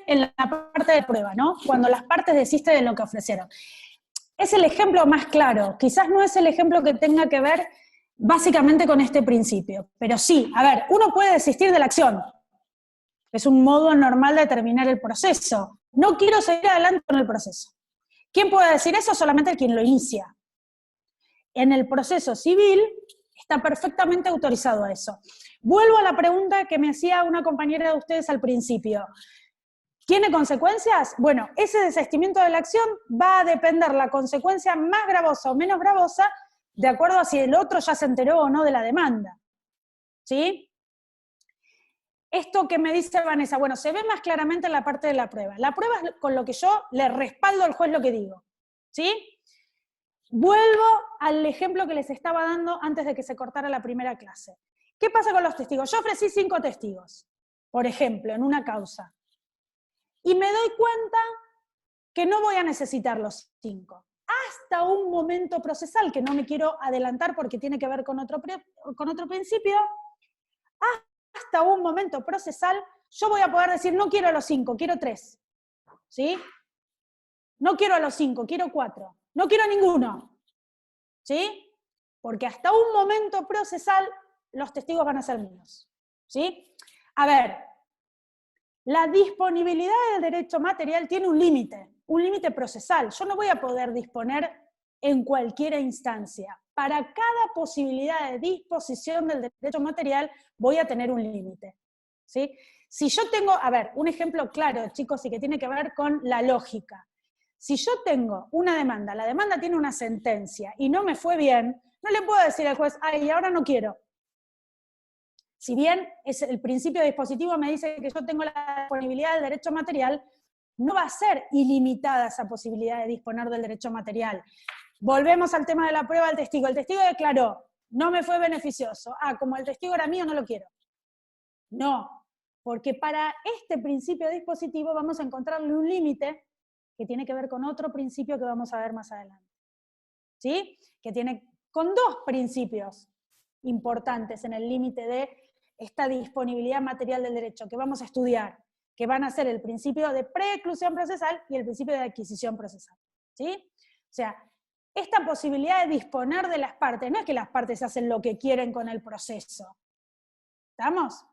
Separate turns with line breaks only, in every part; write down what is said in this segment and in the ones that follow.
en la parte de prueba, ¿no? Cuando las partes desisten de lo que ofrecieron. Es el ejemplo más claro, quizás no es el ejemplo que tenga que ver básicamente con este principio, pero sí, a ver, uno puede desistir de la acción, es un modo normal de terminar el proceso. No quiero seguir adelante con el proceso. ¿Quién puede decir eso? Solamente quien lo inicia. En el proceso civil está perfectamente autorizado a eso. Vuelvo a la pregunta que me hacía una compañera de ustedes al principio. ¿Tiene consecuencias? Bueno, ese desistimiento de la acción va a depender la consecuencia más gravosa o menos gravosa de acuerdo a si el otro ya se enteró o no de la demanda. ¿Sí? Esto que me dice Vanessa, bueno, se ve más claramente en la parte de la prueba. La prueba es con lo que yo le respaldo al juez lo que digo. ¿Sí? Vuelvo al ejemplo que les estaba dando antes de que se cortara la primera clase. ¿Qué pasa con los testigos? Yo ofrecí 5 testigos, por ejemplo, en una causa. Y me doy cuenta que no voy a necesitar los 5. Hasta un momento procesal, que no me quiero adelantar porque tiene que ver con otro principio, hasta un momento procesal, yo voy a poder decir, no quiero a los 5, quiero 3. ¿Sí? No quiero a los 5, quiero 4. No quiero a ninguno. ¿Sí? Porque hasta un momento procesal los testigos van a ser míos. ¿Sí? A ver, la disponibilidad del derecho material tiene un límite procesal. Yo no voy a poder disponer en cualquier instancia. Para cada posibilidad de disposición del derecho material voy a tener un límite. ¿Sí? Si yo tengo, a ver, un ejemplo claro, chicos, y que tiene que ver con la lógica. Si yo tengo una demanda, la demanda tiene una sentencia y no me fue bien, no le puedo decir al juez, ay, ahora no quiero. Si bien es el principio dispositivo me dice que yo tengo la disponibilidad del derecho material, no va a ser ilimitada esa posibilidad de disponer del derecho material. Volvemos al tema de la prueba del testigo. El testigo declaró, no me fue beneficioso. Ah, como el testigo era mío, no lo quiero. No, porque para este principio dispositivo vamos a encontrarle un límite que tiene que ver con otro principio que vamos a ver más adelante. ¿Sí? Que tiene con 2 principios importantes en el límite de esta disponibilidad material del derecho que vamos a estudiar, que van a ser el principio de preclusión procesal y el principio de adquisición procesal. ¿Sí? O sea, esta posibilidad de disponer de las partes, no es que las partes hacen lo que quieren con el proceso. ¿Estamos?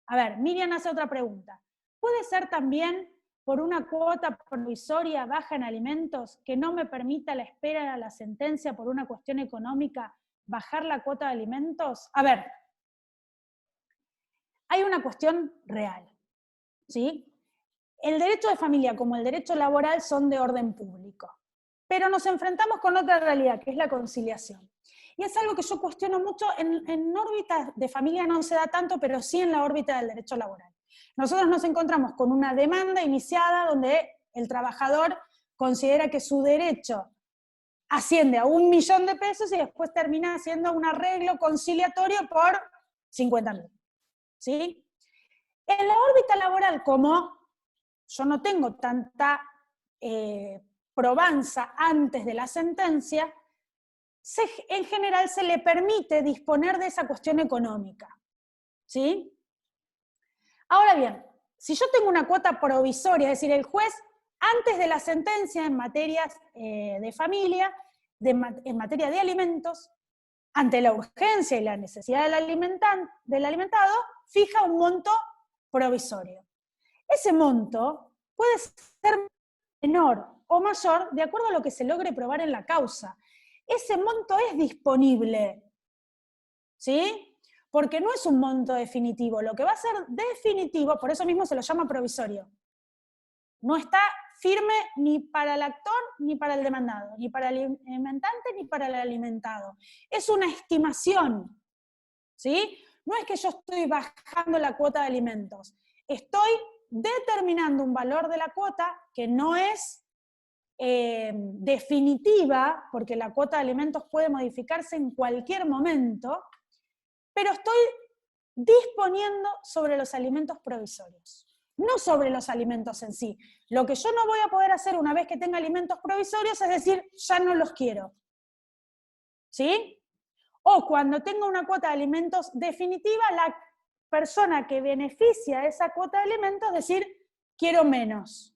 A ver, Miriam hace otra pregunta. ¿Puede ser también por una cuota provisoria baja en alimentos que no me permita la espera de la sentencia por una cuestión económica bajar la cuota de alimentos? A ver, hay una cuestión real, ¿sí? El derecho de familia como el derecho laboral son de orden público, pero nos enfrentamos con otra realidad, que es la conciliación. Y es algo que yo cuestiono mucho, en órbita de familia no se da tanto, pero sí en la órbita del derecho laboral. Nosotros nos encontramos con una demanda iniciada donde el trabajador considera que su derecho asciende a 1 millón de pesos y después termina haciendo un arreglo conciliatorio por 50.000. ¿Sí? En la órbita laboral, como yo no tengo tanta probanza antes de la sentencia, en general se le permite disponer de esa cuestión económica. ¿Sí? Ahora bien, si yo tengo una cuota provisoria, es decir, el juez, antes de la sentencia en materias de familia, en materia de alimentos, ante la urgencia y la necesidad del alimentado, fija un monto provisorio. Ese monto puede ser menor o mayor de acuerdo a lo que se logre probar en la causa. Ese monto es disponible, ¿sí? Porque no es un monto definitivo. Lo que va a ser definitivo, por eso mismo se lo llama provisorio. No está firme ni para el actor ni para el demandado, ni para el alimentante ni para el alimentado. Es una estimación, ¿sí? No es que yo estoy bajando la cuota de alimentos. Estoy determinando un valor de la cuota que no es definitiva, porque la cuota de alimentos puede modificarse en cualquier momento, pero estoy disponiendo sobre los alimentos provisorios, no sobre los alimentos en sí. Lo que yo no voy a poder hacer una vez que tenga alimentos provisorios es decir, ya no los quiero. ¿Sí? O cuando tenga una cuota de alimentos definitiva, la persona que beneficia esa cuota de alimentos decir, quiero menos.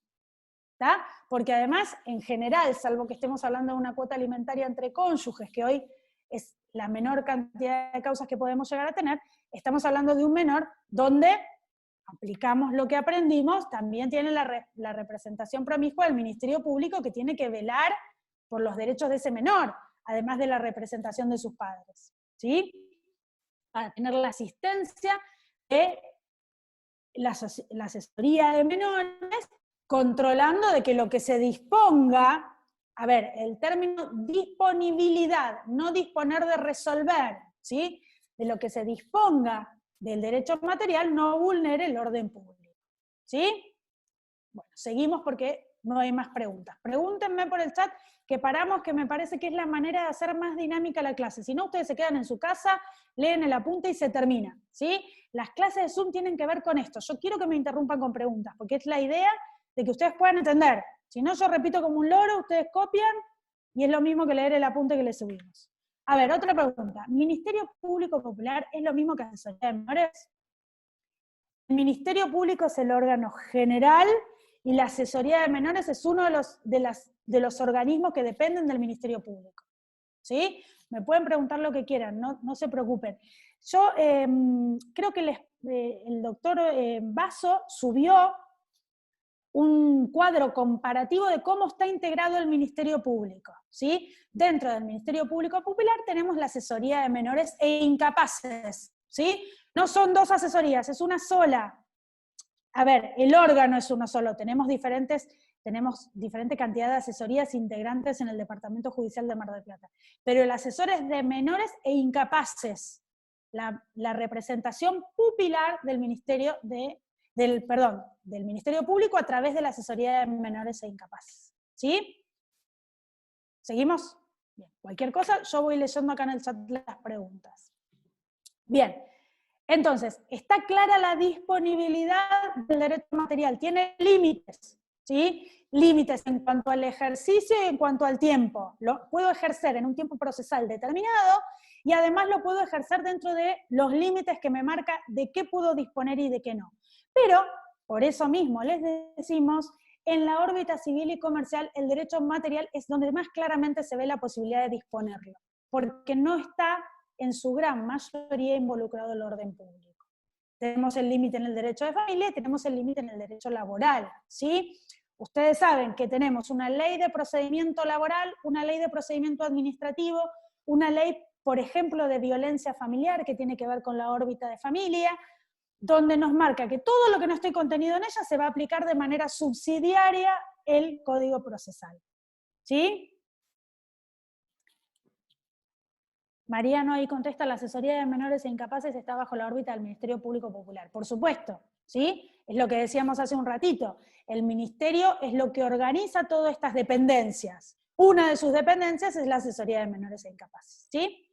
¿Tá? Porque además, en general, salvo que estemos hablando de una cuota alimentaria entre cónyuges, que hoy es la menor cantidad de causas que podemos llegar a tener, estamos hablando de un menor donde aplicamos lo que aprendimos, también tiene la representación promiscua del Ministerio Público que tiene que velar por los derechos de ese menor, además de la representación de sus padres, ¿sí? Para tener la asistencia de la asesoría de menores, controlando de que lo que se disponga, a ver, el término disponibilidad, no disponer de resolver, ¿sí? De lo que se disponga del derecho material no vulnere el orden público, ¿sí? Bueno, seguimos porque no hay más preguntas. Pregúntenme por el chat, que paramos, que me parece que es la manera de hacer más dinámica la clase. Si no, ustedes se quedan en su casa, leen el apunte y se termina, ¿sí? Las clases de Zoom tienen que ver con esto. Yo quiero que me interrumpan con preguntas, porque es la idea de que ustedes puedan entender. Si no, yo repito como un loro, ustedes copian, y es lo mismo que leer el apunte que les subimos. A ver, otra pregunta. ¿Ministerio Público Popular es lo mismo que asesoría de menores? El Ministerio Público es el órgano general y la asesoría de menores es uno de los organismos que dependen del Ministerio Público. ¿Sí? Me pueden preguntar lo que quieran, no se preocupen. Yo creo que el doctor Basso subió un cuadro comparativo de cómo está integrado el Ministerio Público, ¿sí? Dentro del Ministerio Público Popular tenemos la asesoría de menores e incapaces, ¿sí? No son dos asesorías, es una sola. A ver, el órgano es uno solo, tenemos diferente cantidad de asesorías integrantes en el Departamento Judicial de Mar del Plata, pero el asesor es de menores e incapaces, la representación pupilar del Ministerio del Ministerio Público a través de la asesoría de menores e incapaces. ¿Sí? ¿Seguimos? Bien. Cualquier cosa, yo voy leyendo acá en el chat las preguntas. Bien. Entonces, está clara la disponibilidad del derecho material. Tiene límites, ¿sí? Límites en cuanto al ejercicio y en cuanto al tiempo. Lo puedo ejercer en un tiempo procesal determinado y además lo puedo ejercer dentro de los límites que me marca de qué puedo disponer y de qué no. Pero, por eso mismo les decimos, en la órbita civil y comercial el derecho material es donde más claramente se ve la posibilidad de disponerlo, porque no está en su gran mayoría involucrado el orden público. Tenemos el límite en el derecho de familia y tenemos el límite en el derecho laboral, ¿sí? Ustedes saben que tenemos una ley de procedimiento laboral, una ley de procedimiento administrativo, una ley, por ejemplo, de violencia familiar que tiene que ver con la órbita de familia, donde nos marca que todo lo que no esté contenido en ella se va a aplicar de manera subsidiaria el Código Procesal, ¿sí? Mariano ahí contesta, la asesoría de menores e incapaces está bajo la órbita del Ministerio Público Popular. Por supuesto, ¿sí? Es lo que decíamos hace un ratito. El ministerio es lo que organiza todas estas dependencias. Una de sus dependencias es la asesoría de menores e incapaces, ¿sí?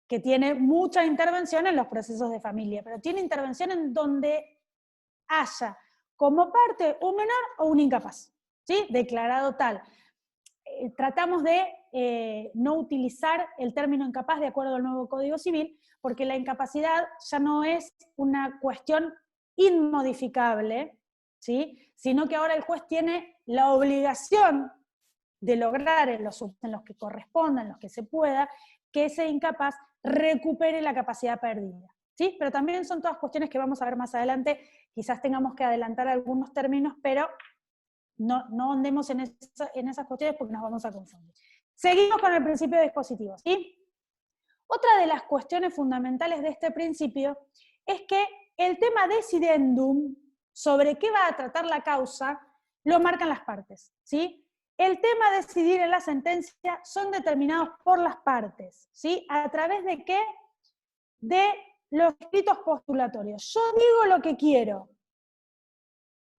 Que tiene mucha intervención en los procesos de familia, pero tiene intervención en donde haya como parte un menor o un incapaz, ¿sí? Declarado tal. Tratamos de no utilizar el término incapaz de acuerdo al nuevo Código Civil, porque la incapacidad ya no es una cuestión inmodificable, ¿sí? Sino que ahora el juez tiene la obligación de lograr en los que corresponda, en los que se pueda, que ese incapaz recupere la capacidad perdida, ¿sí? Pero también son todas cuestiones que vamos a ver más adelante, quizás tengamos que adelantar algunos términos, pero no andemos en esas cuestiones porque nos vamos a confundir. Seguimos con el principio dispositivo, ¿sí? Otra de las cuestiones fundamentales de este principio es que el tema decidendum, sobre qué va a tratar la causa, lo marcan las partes, ¿sí? El tema de decidir en la sentencia son determinados por las partes, ¿sí? ¿A través de qué? De los escritos postulatorios. Yo digo lo que quiero,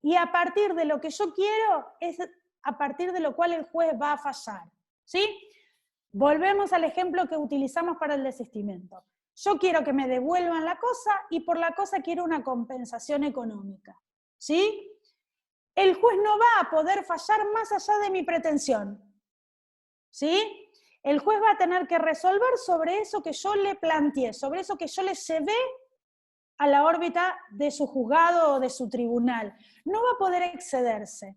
y a partir de lo que yo quiero, es a partir de lo cual el juez va a fallar, ¿sí? Volvemos al ejemplo que utilizamos para el desistimiento. Yo quiero que me devuelvan la cosa y por la cosa quiero una compensación económica, ¿sí? El juez no va a poder fallar más allá de mi pretensión, ¿sí? El juez va a tener que resolver sobre eso que yo le planteé, sobre eso que yo le llevé a la órbita de su juzgado o de su tribunal. No va a poder excederse.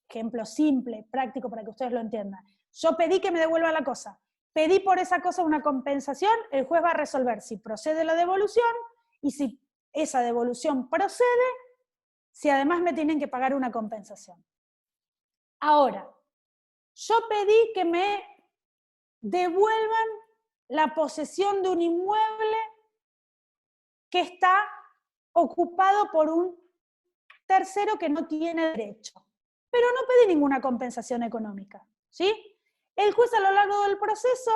Ejemplo simple, práctico para que ustedes lo entiendan. Yo pedí que me devuelvan la cosa. Pedí por esa cosa una compensación, el juez va a resolver si procede la devolución y si esa devolución procede, si además me tienen que pagar una compensación. Ahora, yo pedí que me devuelvan la posesión de un inmueble que está ocupado por un tercero que no tiene derecho. Pero no pedí ninguna compensación económica, ¿sí? El juez a lo largo del proceso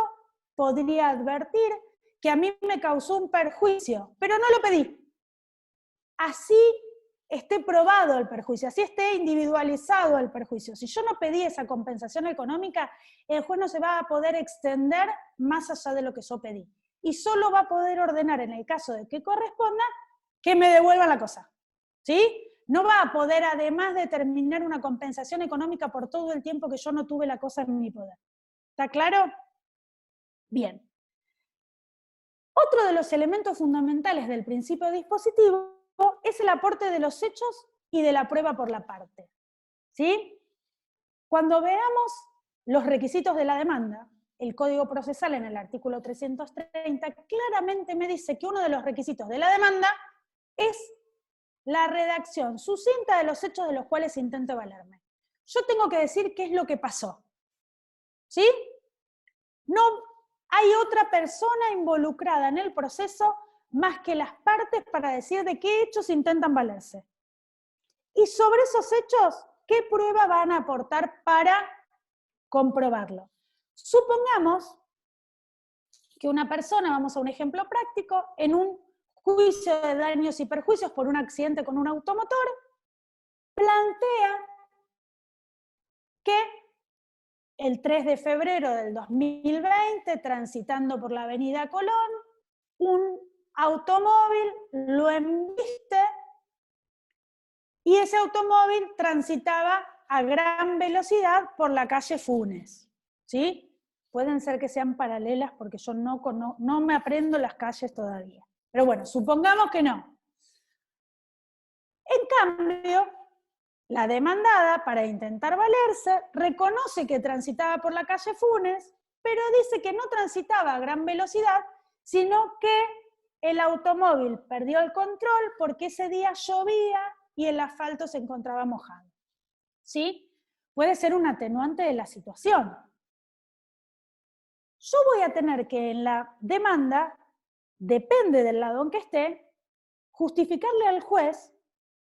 podría advertir que a mí me causó un perjuicio, pero no lo pedí. Así esté probado el perjuicio, así esté individualizado el perjuicio. Si yo no pedí esa compensación económica, el juez no se va a poder extender más allá de lo que yo pedí. Y solo va a poder ordenar, en el caso de que corresponda, que me devuelvan la cosa. ¿Sí? No va a poder además determinar una compensación económica por todo el tiempo que yo no tuve la cosa en mi poder. ¿Está claro? Bien. Otro de los elementos fundamentales del principio dispositivo es el aporte de los hechos y de la prueba por la parte. ¿Sí? Cuando veamos los requisitos de la demanda, el Código Procesal en el artículo 330 claramente me dice que uno de los requisitos de la demanda es la redacción sucinta de los hechos de los cuales intento valerme. Yo tengo que decir qué es lo que pasó. ¿Sí? No hay otra persona involucrada en el proceso más que las partes para decir de qué hechos intentan valerse. Y sobre esos hechos, ¿qué prueba van a aportar para comprobarlo? Supongamos que una persona, vamos a un ejemplo práctico, en un juicio de daños y perjuicios por un accidente con un automotor, plantea que el 3 de febrero del 2020, transitando por la avenida Colón, un automóvil lo embiste y ese automóvil transitaba a gran velocidad por la calle Funes. ¿Sí? Pueden ser que sean paralelas porque yo no me aprendo las calles todavía. Pero bueno, supongamos que no. En cambio, la demandada, para intentar valerse, reconoce que transitaba por la calle Funes, pero dice que no transitaba a gran velocidad, sino que el automóvil perdió el control porque ese día llovía y el asfalto se encontraba mojado. ¿Sí? Puede ser un atenuante de la situación. Yo voy a tener que en la demanda, depende del lado en que esté, justificarle al juez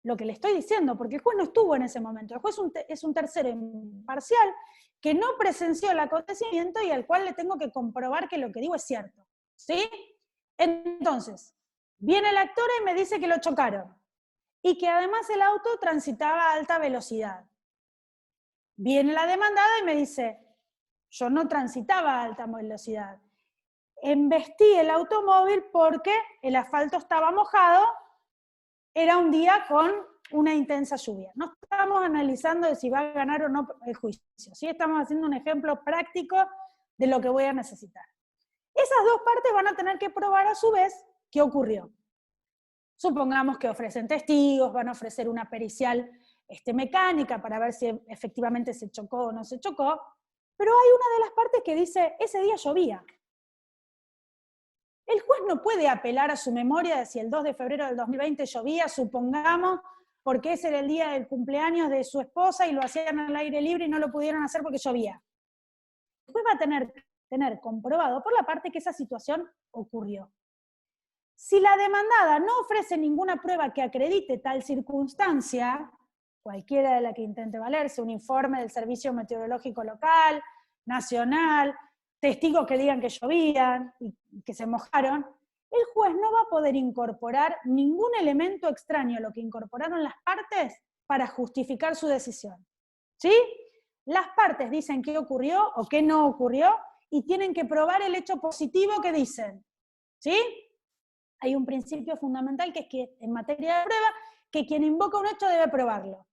lo que le estoy diciendo, porque el juez no estuvo en ese momento. El juez es un tercero imparcial que no presenció el acontecimiento y al cual le tengo que comprobar que lo que digo es cierto. ¿Sí? Entonces, viene el actor y me dice que lo chocaron y que además el auto transitaba a alta velocidad. Viene la demandada y me dice, yo no transitaba a alta velocidad. Embestí el automóvil porque el asfalto estaba mojado, era un día con una intensa lluvia. No estamos analizando de si va a ganar o no el juicio, ¿sí? Estamos haciendo un ejemplo práctico de lo que voy a necesitar. Esas dos partes van a tener que probar a su vez qué ocurrió. Supongamos que ofrecen testigos, van a ofrecer una pericial mecánica para ver si efectivamente se chocó o no se chocó, pero hay una de las partes que dice, ese día llovía. El juez no puede apelar a su memoria de si el 2 de febrero del 2020 llovía, supongamos, porque ese era el día del cumpleaños de su esposa y lo hacían al aire libre y no lo pudieron hacer porque llovía. El juez va a tener comprobado por la parte que esa situación ocurrió. Si la demandada no ofrece ninguna prueba que acredite tal circunstancia, cualquiera de la que intente valerse, un informe del Servicio Meteorológico Local, nacional, testigos que digan que llovían y que se mojaron, el juez no va a poder incorporar ningún elemento extraño a lo que incorporaron las partes para justificar su decisión. ¿Sí? Las partes dicen qué ocurrió o qué no ocurrió y tienen que probar el hecho positivo que dicen. ¿Sí? Hay un principio fundamental que es que en materia de prueba, que quien invoca un hecho debe probarlo.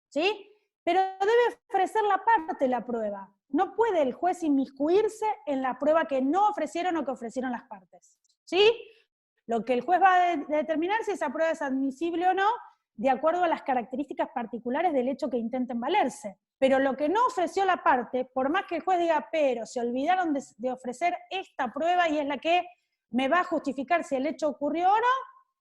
¿Sí? Pero debe ofrecer la parte de la prueba. No puede el juez inmiscuirse en la prueba que no ofrecieron o que ofrecieron las partes. ¿Sí? Lo que el juez va a determinar si esa prueba es admisible o no, de acuerdo a las características particulares del hecho que intenten valerse. Pero lo que no ofreció la parte, por más que el juez diga, pero se olvidaron de ofrecer esta prueba y es la que me va a justificar si el hecho ocurrió o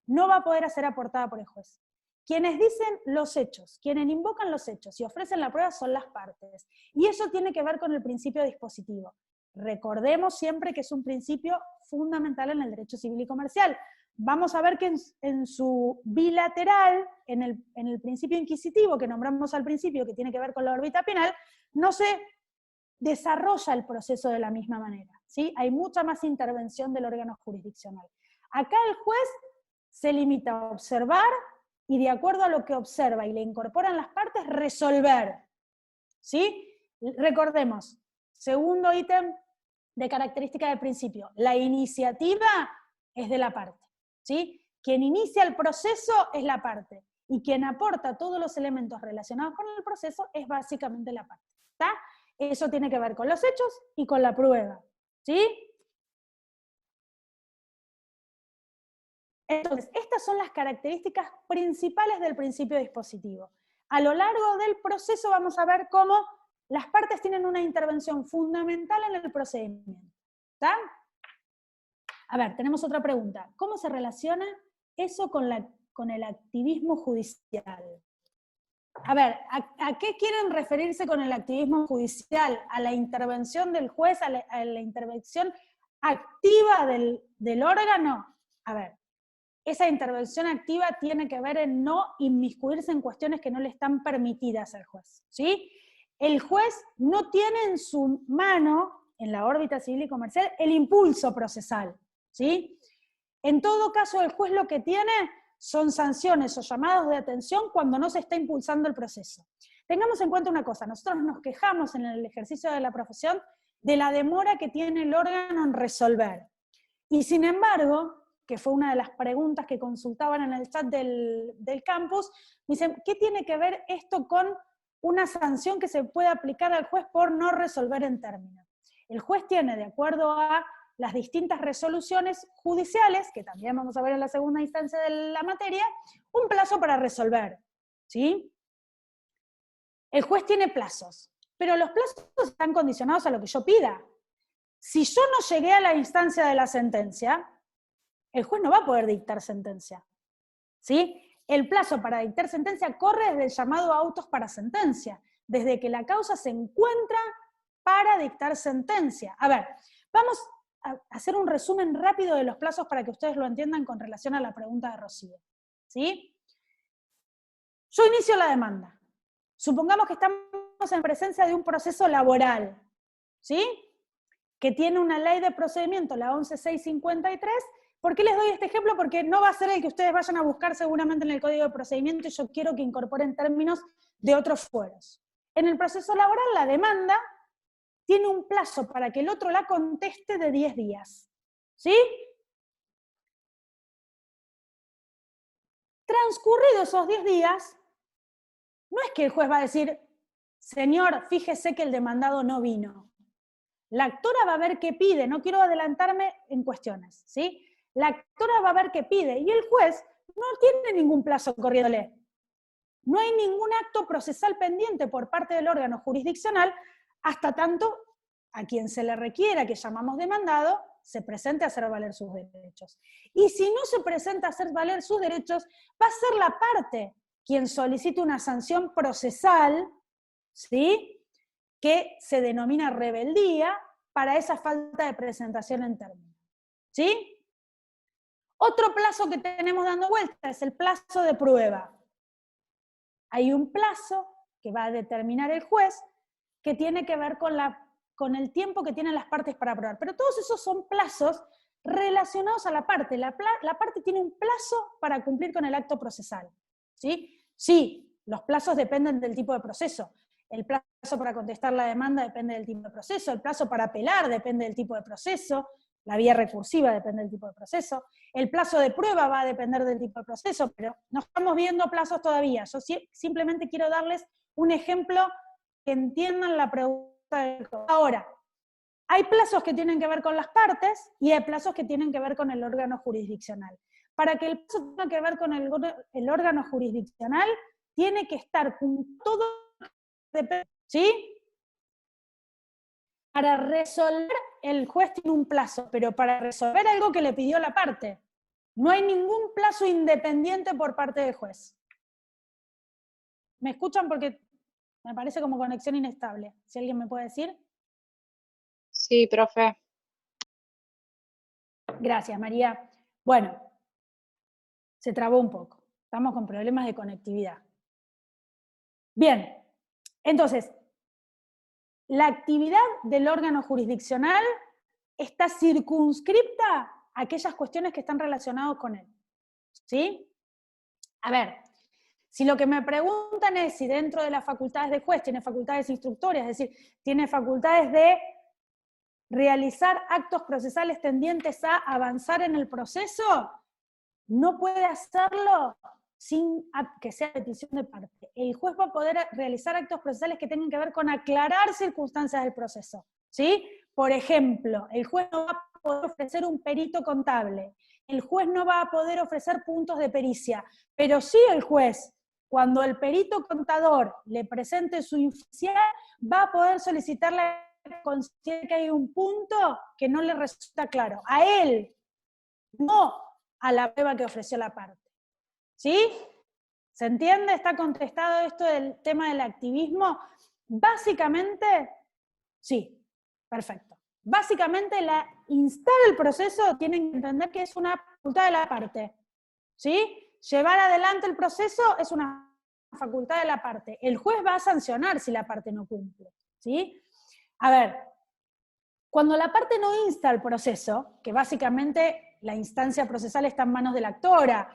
no va a poder ser aportada por el juez. Quienes dicen los hechos, quienes invocan los hechos y ofrecen la prueba son las partes. Y eso tiene que ver con el principio dispositivo. Recordemos siempre que es un principio fundamental en el derecho civil y comercial. Vamos a ver que en su bilateral, en el principio inquisitivo que nombramos al principio, que tiene que ver con la órbita penal, no se desarrolla el proceso de la misma manera, ¿sí? Hay mucha más intervención del órgano jurisdiccional. Acá el juez se limita a observar y de acuerdo a lo que observa y le incorporan las partes, resolver, ¿sí? Recordemos, segundo ítem de característica del principio, la iniciativa es de la parte, ¿sí? Quien inicia el proceso es la parte, y quien aporta todos los elementos relacionados con el proceso es básicamente la parte, ¿está? Eso tiene que ver con los hechos y con la prueba, ¿sí? Entonces, estas son las características principales del principio dispositivo. A lo largo del proceso vamos a ver cómo las partes tienen una intervención fundamental en el procedimiento, ¿está? A ver, tenemos otra pregunta. ¿Cómo se relaciona eso con el activismo judicial? A ver, ¿a qué quieren referirse con el activismo judicial? ¿A la intervención del juez, a la intervención activa del órgano? A ver, esa intervención activa tiene que ver en no inmiscuirse en cuestiones que no le están permitidas al juez, ¿sí? El juez no tiene en su mano, en la órbita civil y comercial, el impulso procesal, ¿sí? En todo caso, el juez lo que tiene son sanciones o llamados de atención cuando no se está impulsando el proceso. Tengamos en cuenta una cosa, nosotros nos quejamos en el ejercicio de la profesión de la demora que tiene el órgano en resolver. Y sin embargo, que fue una de las preguntas que consultaban en el chat del campus, me dicen, ¿qué tiene que ver esto con una sanción que se puede aplicar al juez por no resolver en término? El juez tiene, de acuerdo a las distintas resoluciones judiciales, que también vamos a ver en la segunda instancia de la materia, un plazo para resolver, ¿sí? El juez tiene plazos, pero los plazos están condicionados a lo que yo pida. Si yo no llegué a la instancia de la sentencia, el juez no va a poder dictar sentencia, ¿sí? El plazo para dictar sentencia corre desde el llamado a autos para sentencia, desde que la causa se encuentra para dictar sentencia. A ver, vamos a hacer un resumen rápido de los plazos para que ustedes lo entiendan con relación a la pregunta de Rocío, ¿sí? Yo inicio la demanda. Supongamos que estamos en presencia de un proceso laboral, ¿sí? Que tiene una ley de procedimiento, la 11653. ¿Por qué les doy este ejemplo? Porque no va a ser el que ustedes vayan a buscar seguramente en el Código de Procedimiento y yo quiero que incorporen términos de otros fueros. En el proceso laboral, la demanda tiene un plazo para que el otro la conteste de 10 días. ¿Sí? Transcurridos esos 10 días, no es que el juez va a decir, señor, fíjese que el demandado no vino. La actora va a ver qué pide, no quiero adelantarme en cuestiones, ¿sí? La actora va a ver qué pide, y el juez no tiene ningún plazo corriéndole. No hay ningún acto procesal pendiente por parte del órgano jurisdiccional hasta tanto a quien se le requiera, que llamamos demandado, se presente a hacer valer sus derechos. Y si no se presenta a hacer valer sus derechos, va a ser la parte quien solicite una sanción procesal, ¿sí?, que se denomina rebeldía para esa falta de presentación en término. ¿Sí? Otro plazo que tenemos dando vuelta es el plazo de prueba. Hay un plazo que va a determinar el juez que tiene que ver con el tiempo que tienen las partes para probar. Pero todos esos son plazos relacionados a la parte. La parte tiene un plazo para cumplir con el acto procesal. ¿Sí? Sí, los plazos dependen del tipo de proceso. El plazo para contestar la demanda depende del tipo de proceso, el plazo para apelar depende del tipo de proceso, la vía recursiva depende del tipo de proceso, el plazo de prueba va a depender del tipo de proceso, pero no estamos viendo plazos todavía. Yo simplemente quiero darles un ejemplo que entiendan la pregunta del juez. Ahora, Hay plazos que tienen que ver con las partes y hay plazos que tienen que ver con el órgano jurisdiccional. Para que el plazo tenga que ver con el órgano jurisdiccional, tiene que estar con todo, ¿sí? Para resolver, el juez tiene un plazo, pero para resolver algo que le pidió la parte. No hay ningún plazo independiente por parte del juez. ¿Me escuchan? Porque me parece como conexión inestable. Si alguien me puede decir.
Sí, profe.
Gracias, María. Bueno, se trabó un poco. Estamos con problemas de conectividad. Bien, entonces, la actividad del órgano jurisdiccional está circunscripta a aquellas cuestiones que están relacionadas con él. ¿Sí? A ver, si lo que me preguntan es si dentro de las facultades de juez tiene facultades instructorias, es decir, tiene facultades de realizar actos procesales tendientes a avanzar en el proceso, no puede hacerlo sin que sea petición de parte. El juez va a poder realizar actos procesales que tengan que ver con aclarar circunstancias del proceso, ¿sí? Por ejemplo, el juez no va a poder ofrecer un perito contable, el juez no va a poder ofrecer puntos de pericia, pero sí el juez, cuando el perito contador le presente su inficial, va a poder solicitarle considera que hay un punto que no le resulta claro. A él, no a la prueba que ofreció la parte. ¿Sí? ¿Se entiende? ¿Está contestado esto del tema del activismo? Básicamente, sí, perfecto. Básicamente, instar el proceso tienen que entender que es una facultad de la parte. ¿Sí? Llevar adelante el proceso es una facultad de la parte. El juez va a sancionar si la parte no cumple. ¿Sí? A ver, cuando la parte no insta el proceso, que básicamente la instancia procesal está en manos de la actora,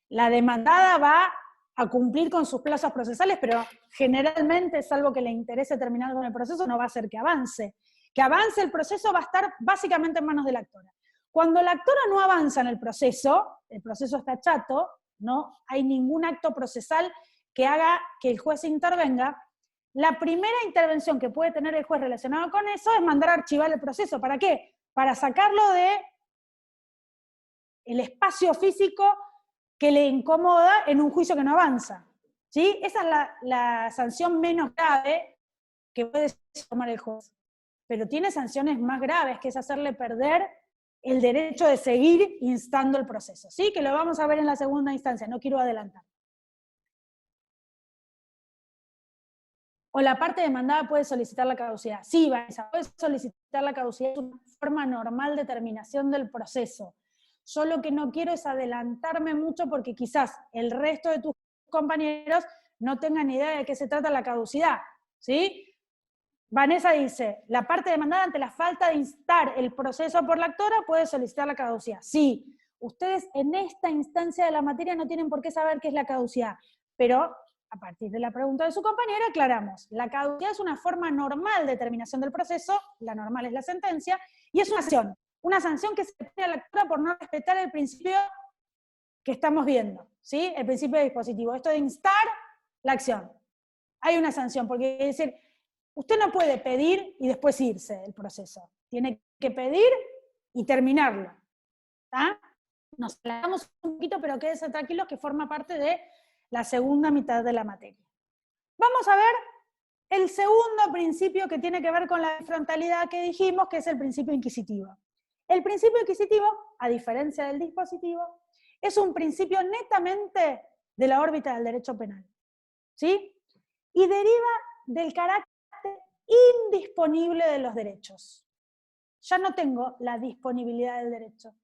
la demandada va a cumplir con sus plazos procesales, pero generalmente, salvo que le interese terminar con el proceso, no va a hacer que avance. Que avance el proceso va a estar básicamente en manos de la actora. Cuando la actora no avanza en el proceso está chato, no hay ningún acto procesal que haga que el juez intervenga, la primera intervención que puede tener el juez relacionado con eso es mandar a archivar el proceso. ¿Para qué? Para sacarlo de el espacio físico que le incomoda en un juicio que no avanza. ¿Sí? Esa es la sanción menos grave que puede tomar el juez. Pero tiene sanciones más graves, que es hacerle perder el derecho de seguir instando el proceso. ¿Sí? Que lo vamos a ver en la segunda instancia, no quiero adelantar. O la parte demandada puede solicitar la caducidad. Sí, Vanessa, puede solicitar la caducidad, es una forma normal de terminación del proceso. Yo lo que no quiero es adelantarme mucho porque quizás el resto de tus compañeros no tengan ni idea de qué se trata la caducidad, ¿sí? Vanessa dice, la parte demandada ante la falta de instar el proceso por la actora puede solicitar la caducidad. Sí, ustedes en esta instancia de la materia no tienen por qué saber qué es la caducidad, pero a partir de la pregunta de su compañera aclaramos, la caducidad es una forma normal de terminación del proceso, la normal es la sentencia, y es una sanción que se pone a la actora por no respetar el principio que estamos viendo, ¿sí? El principio de dispositivo, esto de instar la acción. Hay una sanción, porque es decir, usted no puede pedir y después irse del proceso. Tiene que pedir y terminarlo. ¿Está? Nos alargamos un poquito, pero quédense tranquilos que forma parte de la segunda mitad de la materia. Vamos a ver el segundo principio que tiene que ver con la frontalidad que dijimos, que es el principio inquisitivo. El principio inquisitivo, a diferencia del dispositivo, es un principio netamente de la órbita del derecho penal. ¿Sí? Y deriva del carácter indisponible de los derechos. Ya no tengo la disponibilidad del derecho.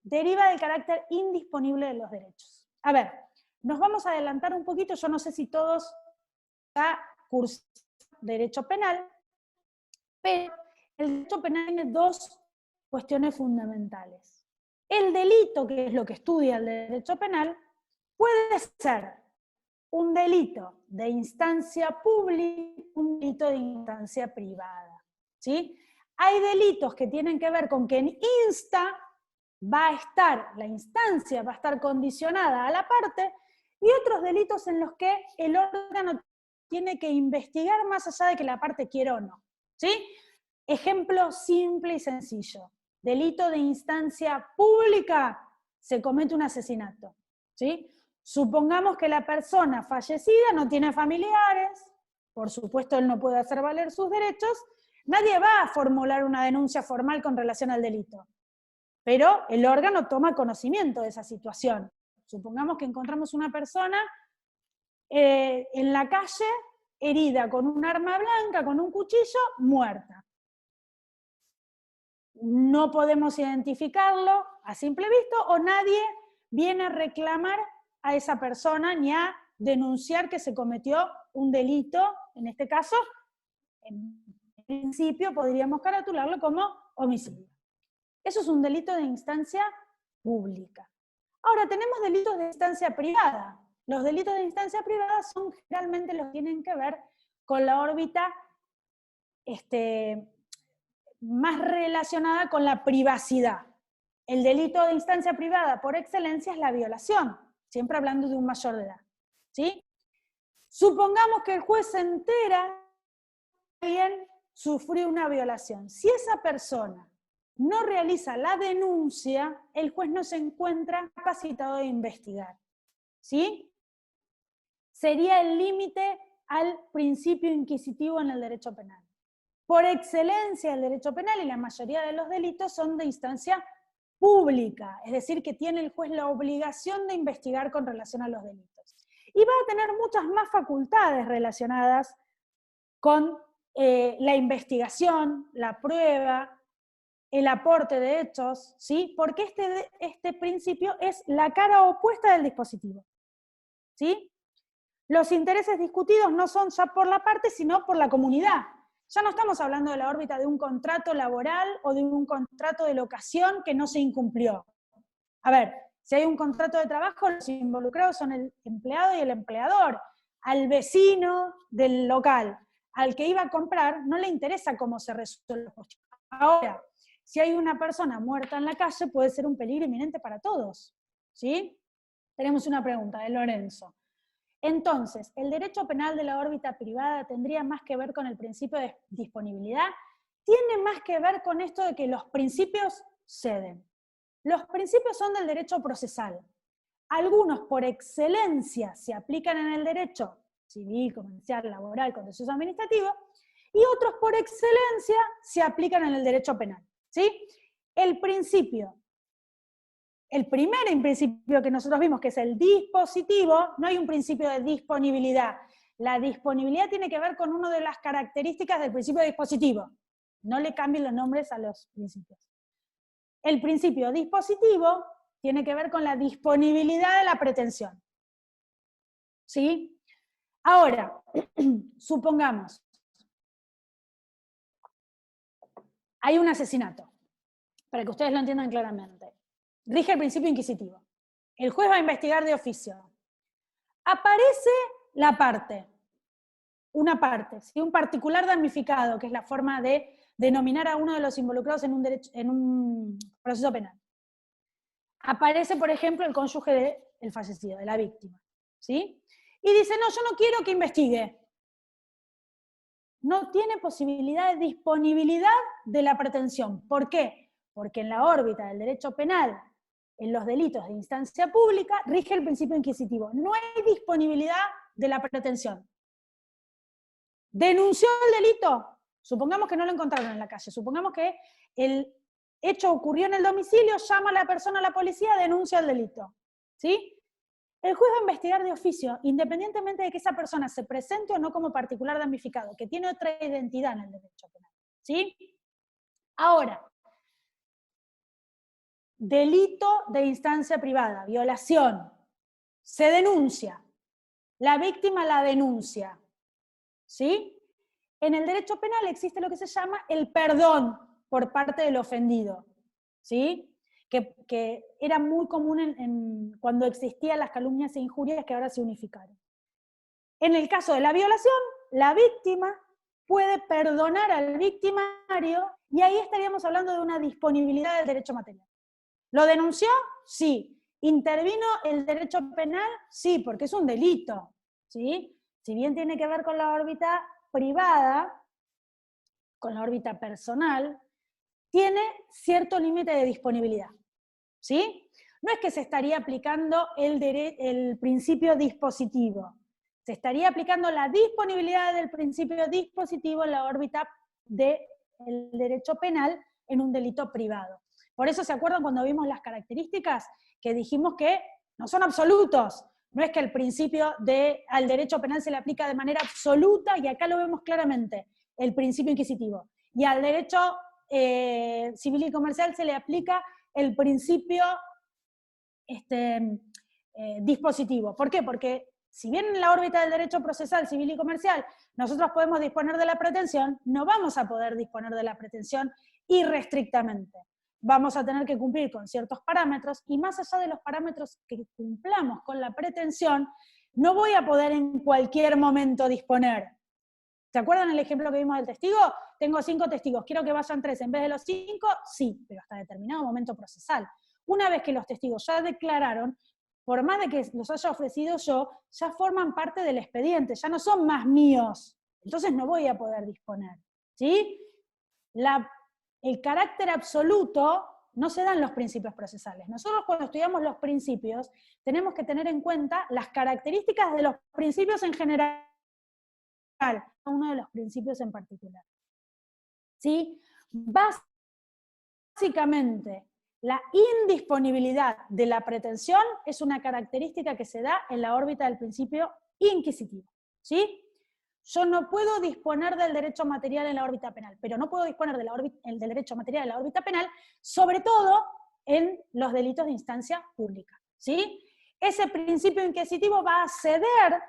Deriva del carácter indisponible de los derechos. A ver, nos vamos a adelantar un poquito, yo no sé si todos ya cursan derecho penal, pero el derecho penal tiene dos cuestiones fundamentales. El delito, que es lo que estudia el derecho penal, puede ser un delito de instancia pública, un delito de instancia privada. ¿Sí? Hay delitos que tienen que ver con que en insta va a estar, la instancia va a estar condicionada a la parte, y otros delitos en los que el órgano tiene que investigar más allá de que la parte quiera o no. ¿Sí? Ejemplo simple y sencillo. Delito de instancia pública, se comete un asesinato, ¿sí? Supongamos que la persona fallecida no tiene familiares, por supuesto él no puede hacer valer sus derechos, nadie va a formular una denuncia formal con relación al delito, pero el órgano toma conocimiento de esa situación. Supongamos que encontramos una persona en la calle, herida con un arma blanca, con un cuchillo, muerta. No podemos identificarlo a simple vista o nadie viene a reclamar a esa persona ni a denunciar que se cometió un delito, en este caso, en principio podríamos caratularlo como homicidio. Eso es un delito de instancia pública. Ahora, tenemos delitos de instancia privada. Los delitos de instancia privada son generalmente los que tienen que ver con la órbita más relacionada con la privacidad. El delito de instancia privada por excelencia es la violación, siempre hablando de un mayor de edad, ¿sí? Supongamos que el juez se entera que alguien sufrió una violación. Si esa persona no realiza la denuncia, el juez no se encuentra capacitado de investigar, ¿sí? Sería el límite al principio inquisitivo en el derecho penal. Por excelencia, el derecho penal y la mayoría de los delitos son de instancia pública, es decir, que tiene el juez la obligación de investigar con relación a los delitos. Y va a tener muchas más facultades relacionadas con la investigación, la prueba, el aporte de hechos, ¿sí? Porque este principio es la cara opuesta del dispositivo, ¿sí? Los intereses discutidos no son ya por la parte, sino por la comunidad. Ya no estamos hablando de la órbita de un contrato laboral o de un contrato de locación que no se incumplió. A ver, si hay un contrato de trabajo, los involucrados son el empleado y el empleador. Al vecino del local, al que iba a comprar, no le interesa cómo se resuelve la cuestión. Ahora, si hay una persona muerta en la calle, puede ser un peligro inminente para todos, ¿sí? Tenemos una pregunta de Lorenzo. Entonces, ¿el derecho penal de la órbita privada tendría más que ver con el principio de disponibilidad? Tiene más que ver con esto de que los principios ceden. Los principios son del derecho procesal. Algunos por excelencia se aplican en el derecho civil, comercial, laboral, contencioso administrativo, y otros por excelencia se aplican en el derecho penal, ¿sí? El primer principio que nosotros vimos, que es el dispositivo, no hay un principio de disponibilidad. La disponibilidad tiene que ver con una de las características del principio de dispositivo. No le cambien los nombres a los principios. El principio dispositivo tiene que ver con la disponibilidad de la pretensión, ¿sí? Ahora, supongamos, hay un asesinato, para que ustedes lo entiendan claramente. Rige el principio inquisitivo. El juez va a investigar de oficio. Aparece la parte, una parte, ¿sí? Un particular damnificado, que es la forma de denominar a uno de los involucrados en un proceso penal. Aparece, por ejemplo, el cónyuge del fallecido, de la víctima, ¿sí? Y dice, no, yo no quiero que investigue. No tiene posibilidad de disponibilidad de la pretensión. ¿Por qué? Porque en la órbita del derecho penal, en los delitos de instancia pública, rige el principio inquisitivo. No hay disponibilidad de la pretensión. ¿Denunció el delito? Supongamos que no lo encontraron en la calle. Supongamos que el hecho ocurrió en el domicilio, llama a la persona a la policía, denuncia el delito, ¿sí? El juez va a investigar de oficio, independientemente de que esa persona se presente o no como particular damnificado, que tiene otra identidad en el derecho penal, ¿sí? Ahora, delito de instancia privada, violación, se denuncia, la víctima la denuncia, ¿sí? En el derecho penal existe lo que se llama el perdón por parte del ofendido, ¿sí? Que era muy común cuando existían las calumnias e injurias que ahora se unificaron. En el caso de la violación, la víctima puede perdonar al victimario y ahí estaríamos hablando de una disponibilidad del derecho material. ¿Lo denunció? Sí. ¿Intervino el derecho penal? Sí, porque es un delito, ¿sí? Si bien tiene que ver con la órbita privada, con la órbita personal, tiene cierto límite de disponibilidad, ¿sí? No es que se estaría aplicando el principio dispositivo, se estaría aplicando la disponibilidad del principio dispositivo en la órbita del derecho penal en un delito privado. Por eso, ¿se acuerdan cuando vimos las características? Que dijimos que no son absolutos, no es que el principio al derecho penal se le aplica de manera absoluta, y acá lo vemos claramente, el principio inquisitivo, y al derecho civil y comercial se le aplica el principio dispositivo. ¿Por qué? Porque si bien en la órbita del derecho procesal, civil y comercial nosotros podemos disponer de la pretensión, no vamos a poder disponer de la pretensión irrestrictamente. Vamos a tener que cumplir con ciertos parámetros, y más allá de los parámetros que cumplamos con la pretensión, no voy a poder en cualquier momento disponer. ¿Se acuerdan el ejemplo que vimos del testigo? Tengo 5 testigos, quiero que vayan 3 en vez de los 5, sí, pero hasta determinado momento procesal. Una vez que los testigos ya declararon, por más de que los haya ofrecido yo, ya forman parte del expediente, ya no son más míos, entonces no voy a poder disponer, ¿sí? El carácter absoluto no se da en los principios procesales. Nosotros cuando estudiamos los principios tenemos que tener en cuenta las características de los principios en general, uno de los principios en particular. ¿Sí? Básicamente, la indisponibilidad de la pretensión es una característica que se da en la órbita del principio inquisitivo. ¿Sí? Yo no puedo disponer del derecho material en la órbita penal, pero no puedo disponer del derecho material en la órbita penal, sobre todo en los delitos de instancia pública. ¿Sí? Ese principio inquisitivo va a ceder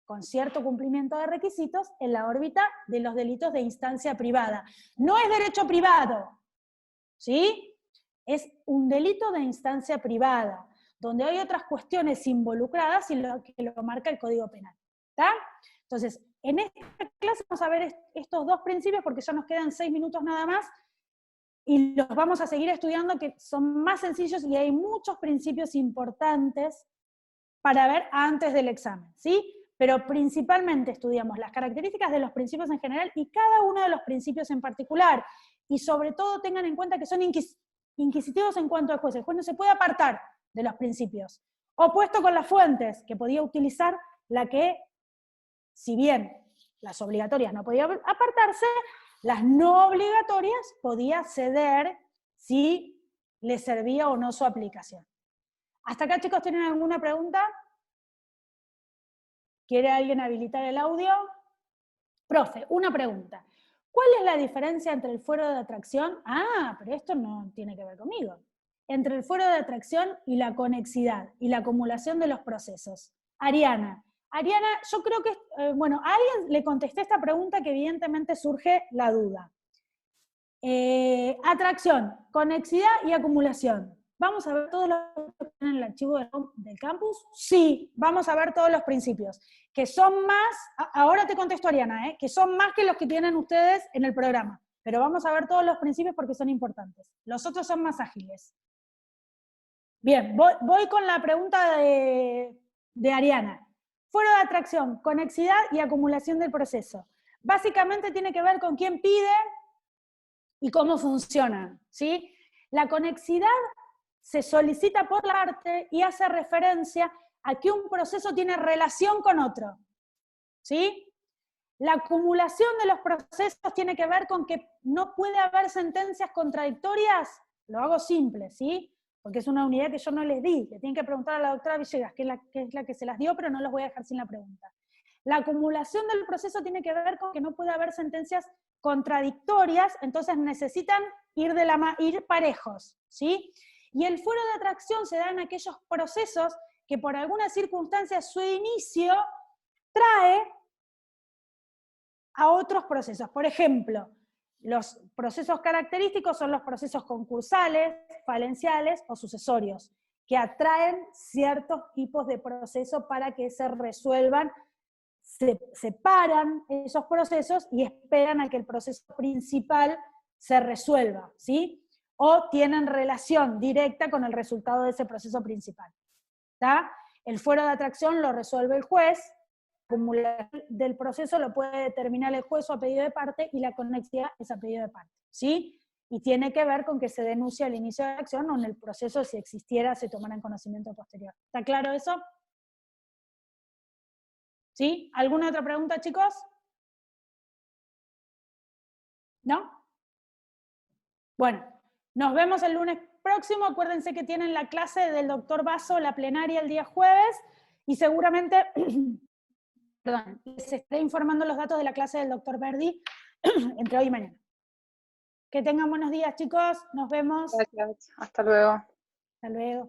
con cierto cumplimiento de requisitos en la órbita de los delitos de instancia privada. No es derecho privado, ¿sí? Es un delito de instancia privada, donde hay otras cuestiones involucradas y lo que lo marca el Código Penal. ¿Está? Entonces, en esta clase vamos a ver estos 2 principios porque ya nos quedan 6 minutos nada más, y los vamos a seguir estudiando, que son más sencillos y hay muchos principios importantes para ver antes del examen, ¿sí? Pero principalmente estudiamos las características de los principios en general y cada uno de los principios en particular. Y sobre todo tengan en cuenta que son inquisitivos en cuanto al juez. El juez no se puede apartar de los principios. Opuesto con las fuentes, que podía utilizar la que, si bien las obligatorias no podían apartarse, las no obligatorias podía ceder si le servía o no su aplicación. ¿Hasta acá, chicos, tienen alguna pregunta? ¿Quiere alguien habilitar el audio? Profe, una pregunta. ¿Cuál es la diferencia entre el fuero de atracción? Ah, pero esto no tiene que ver conmigo. Entre el fuero de atracción y la conexidad y la acumulación de los procesos. Ariana, yo creo que, bueno, a alguien le contesté esta pregunta que evidentemente surge la duda. Atracción, conexidad y acumulación. ¿Vamos a ver todos los que están en el archivo del campus? Sí, vamos a ver todos los principios, que son más, ahora te contesto Ariana, que son más que los que tienen ustedes en el programa, pero vamos a ver todos los principios porque son importantes. Los otros son más ágiles. Bien, voy con la pregunta de Ariana. Fuero de atracción, conexidad y acumulación del proceso. Básicamente tiene que ver con quién pide y cómo funcionan, ¿sí? La conexidad se solicita por la parte y hace referencia a que un proceso tiene relación con otro, ¿sí? La acumulación de los procesos tiene que ver con que no puede haber sentencias contradictorias, lo hago simple, ¿sí? Porque es una unidad que yo no les di, le tienen que preguntar a la doctora Villegas, que es la que se las dio, pero no los voy a dejar sin la pregunta. La acumulación del proceso tiene que ver con que no puede haber sentencias contradictorias, entonces necesitan ir parejos, ¿sí? Y el fuero de atracción se da en aquellos procesos que por alguna circunstancia su inicio trae a otros procesos. Por ejemplo, los procesos característicos son los procesos concursales, falenciales o sucesorios, que atraen ciertos tipos de procesos para que se resuelvan, se separan esos procesos y esperan a que el proceso principal se resuelva, ¿sí? O tienen relación directa con el resultado de ese proceso principal. ¿Está? El fuero de atracción lo resuelve el juez, acumulación del proceso lo puede determinar el juez o a pedido de parte, y la conexidad es a pedido de parte, ¿sí? Y tiene que ver con que se denuncie al inicio de la acción o en el proceso, si existiera, se tomará en conocimiento posterior. ¿Está claro eso? ¿Sí? ¿Alguna otra pregunta, chicos? ¿No? Bueno, nos vemos el lunes próximo. Acuérdense que tienen la clase del doctor Basso, la plenaria, el día jueves, y seguramente, perdón, les estaré informando los datos de la clase del doctor Verdi entre hoy y mañana. Que tengan buenos días, chicos. Nos vemos.
Gracias. Hasta luego.
Hasta luego.